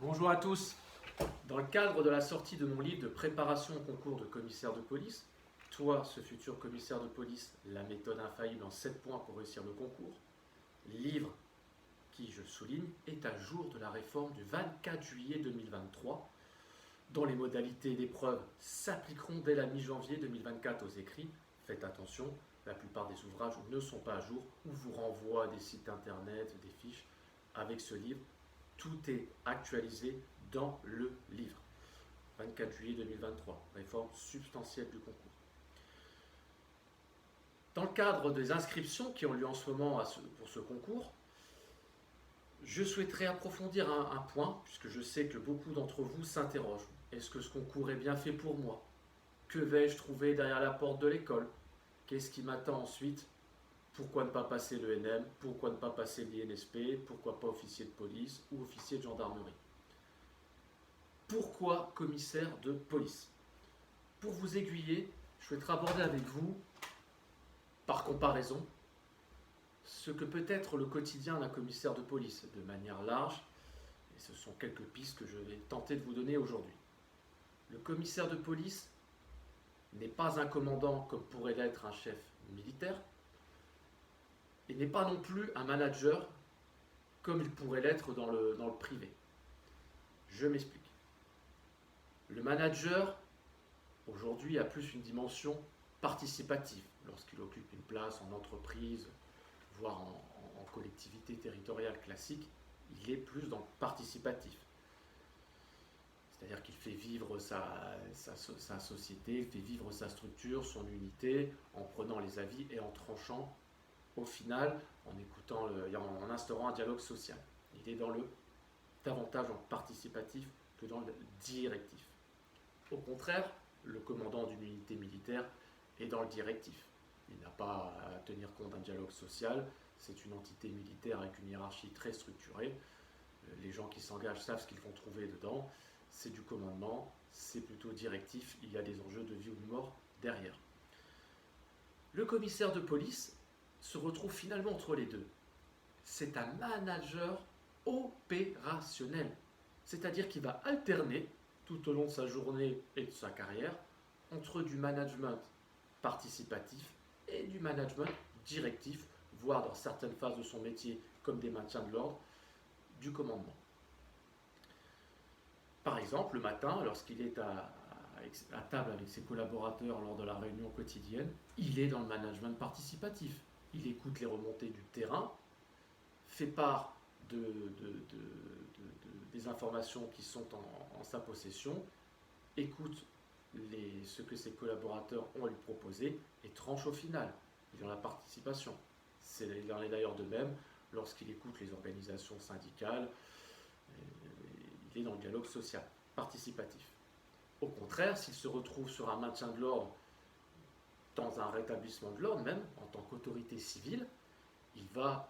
Bonjour à tous. Dans le cadre de la sortie de mon livre de préparation au concours de commissaire de police, Toi, ce futur commissaire de police, la méthode infaillible en 7 points pour réussir le concours, livre qui, je souligne, est à jour de la réforme du 24 juillet 2023, dont les modalités d'épreuve s'appliqueront dès la mi-janvier 2024 aux écrits. Faites attention, la plupart des ouvrages ne sont pas à jour ou vous renvoient à des sites internet, des fiches. Avec ce livre, tout est actualisé dans le livre. 24 juillet 2023, réforme substantielle du concours. Dans le cadre des inscriptions qui ont lieu en ce moment pour ce concours, je souhaiterais approfondir un point, puisque je sais que beaucoup d'entre vous s'interrogent. Est-ce que ce concours est bien fait pour moi? Que vais-je trouver derrière la porte de l'école? Qu'est-ce qui m'attend ensuite? Pourquoi ne pas passer l'ENM? Pourquoi ne pas passer l'INSP? Pourquoi pas officier de police ou officier de gendarmerie? Pourquoi commissaire de police? Pour vous aiguiller, je souhaiterais aborder avec vous, par comparaison, ce que peut être le quotidien d'un commissaire de police de manière large, et ce sont quelques pistes que je vais tenter de vous donner aujourd'hui. Le commissaire de police n'est pas un commandant comme pourrait l'être un chef militaire, et n'est pas non plus un manager comme il pourrait l'être dans le privé. Je m'explique. Le manager, aujourd'hui, a plus une dimension participative lorsqu'il occupe une place en entreprise, voire en collectivité territoriale classique, il est plus dans le participatif. C'est-à-dire qu'il fait vivre sa société, il fait vivre sa structure, son unité, en prenant les avis et en tranchant au final, en instaurant un dialogue social. Il est davantage en participatif que dans le directif. Au contraire, le commandant d'une unité militaire est dans le directif. Il n'a pas à tenir compte d'un dialogue social, c'est une entité militaire avec une hiérarchie très structurée. Les gens qui s'engagent savent ce qu'ils vont trouver dedans. C'est du commandement, c'est plutôt directif, il y a des enjeux de vie ou de mort derrière. Le commissaire de police se retrouve finalement entre les deux. C'est un manager opérationnel, c'est-à-dire qu'il va alterner tout au long de sa journée et de sa carrière entre du management participatif et du management directif, voire dans certaines phases de son métier, comme des maintiens de l'ordre, du commandement. Par exemple, le matin, lorsqu'il est à table avec ses collaborateurs lors de la réunion quotidienne, il est dans le management participatif. Il écoute les remontées du terrain, fait part des informations qui sont en sa possession, écoute ce que ses collaborateurs ont à lui proposer et tranche au final. Il est dans la participation. Il en est d'ailleurs de même lorsqu'il écoute les organisations syndicales. Il est dans le dialogue social, participatif. Au contraire, s'il se retrouve sur un maintien de l'ordre, dans un rétablissement de l'ordre même, en tant qu'autorité civile, il va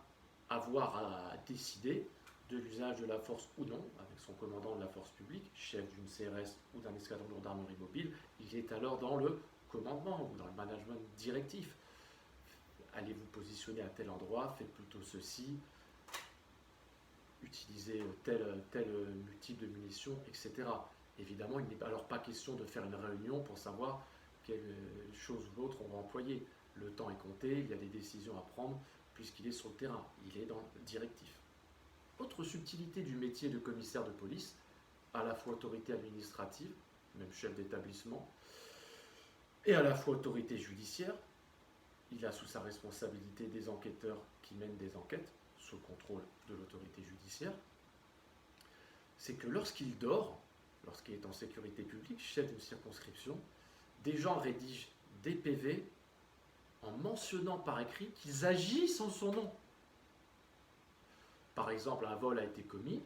avoir à décider de l'usage de la force ou non, avec son commandant de la force publique, chef d'une CRS ou d'un escadron de gendarmerie mobile. Il est alors dans le commandement ou dans le management directif. Allez vous positionner à tel endroit, faites plutôt ceci, utilisez tel multiple de munitions, etc. Évidemment, il n'est alors pas question de faire une réunion pour savoir quelle chose ou l'autre on va employer. Le temps est compté, il y a des décisions à prendre puisqu'il est sur le terrain, il est dans le directif. Autre subtilité du métier de commissaire de police, à la fois autorité administrative, même chef d'établissement, et à la fois autorité judiciaire. Il a sous sa responsabilité des enquêteurs qui mènent des enquêtes, sous le contrôle de l'autorité judiciaire. C'est que lorsqu'il dort, lorsqu'il est en sécurité publique, chef d'une circonscription, des gens rédigent des PV en mentionnant par écrit qu'ils agissent en son nom. Par exemple, un vol a été commis,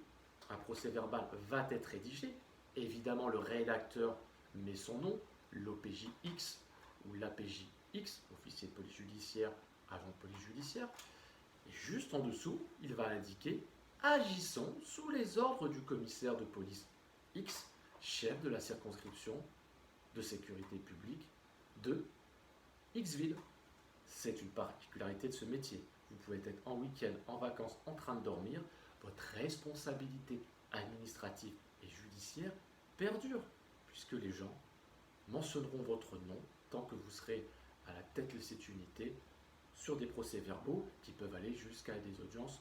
un procès-verbal va être rédigé, évidemment le rédacteur met son nom, l'OPJ X ou l'APJ X, officier de police judiciaire, agent de police judiciaire, et juste en dessous, il va indiquer « Agissons sous les ordres du commissaire de police X, chef de la circonscription de sécurité publique de Xville ». C'est une particularité de ce métier. Vous pouvez être en week-end, en vacances, en train de dormir. Votre responsabilité administrative et judiciaire perdure, puisque les gens mentionneront votre nom tant que vous serez à la tête de cette unité sur des procès-verbaux qui peuvent aller jusqu'à des audiences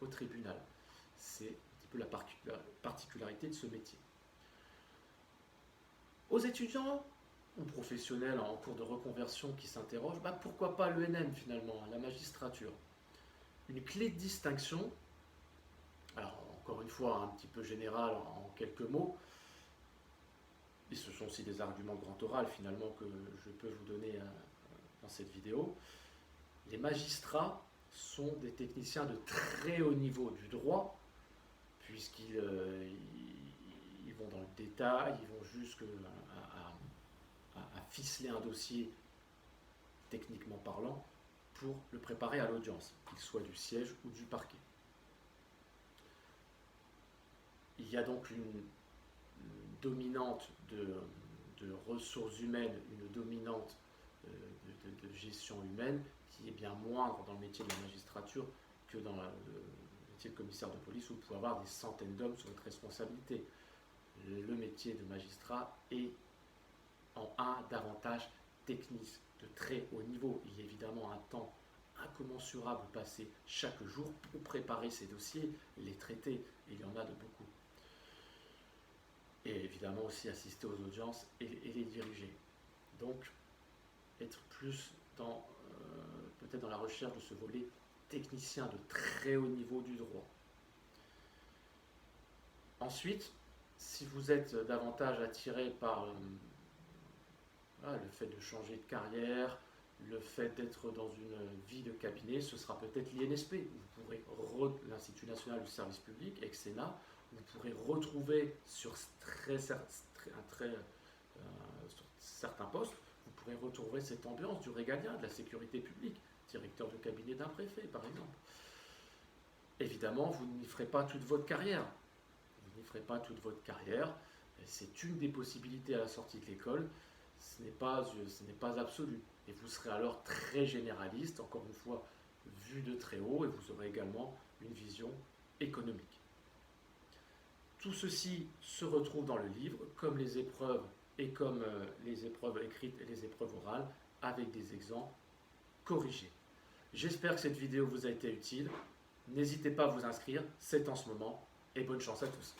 au tribunal. C'est un petit peu la particularité de ce métier. Aux étudiants ou professionnels en cours de reconversion qui s'interrogent, pourquoi pas l'ENM finalement, la magistrature? Une clé de distinction, alors encore une fois un petit peu général en quelques mots, et ce sont aussi des arguments grand oral finalement que je peux vous donner dans cette vidéo. Les magistrats sont des techniciens de très haut niveau du droit, puisqu'ils ils vont dans le détail, ils vont jusqu'à ficeler un dossier techniquement parlant pour le préparer à l'audience, qu'il soit du siège ou du parquet. Il y a donc une dominante de ressources humaines, une dominante de gestion humaine qui est bien moindre dans le métier de la magistrature que dans le métier de commissaire de police où vous pouvez avoir des centaines d'hommes sous votre responsabilité. Le métier de magistrat est en un davantage technique, de très haut niveau. Il y a évidemment un temps incommensurable passé chaque jour pour préparer ces dossiers, les traiter, et il y en a de beaucoup. Et évidemment aussi assister aux audiences et les diriger. Donc, être plus dans, peut-être dans la recherche de ce volet technicien de très haut niveau du droit. Ensuite, si vous êtes davantage attiré par le fait de changer de carrière, le fait d'être dans une vie de cabinet, ce sera peut-être l'INSP. Vous pourrez, l'Institut national du service public, ex-Sénat, vous pourrez retrouver sur certains postes, vous pourrez retrouver cette ambiance du régalien, de la sécurité publique, directeur de cabinet d'un préfet par exemple. Évidemment, vous n'y ferez pas toute votre carrière. Vous n'y ferez pas toute votre carrière. C'est une des possibilités à la sortie de l'école. Ce n'est pas absolu. Et vous serez alors très généraliste, encore une fois, vu de très haut, et vous aurez également une vision économique. Tout ceci se retrouve dans le livre, comme les épreuves et comme les épreuves écrites et les épreuves orales, avec des exemples corrigés. J'espère que cette vidéo vous a été utile. N'hésitez pas à vous inscrire, c'est en ce moment, et bonne chance à tous.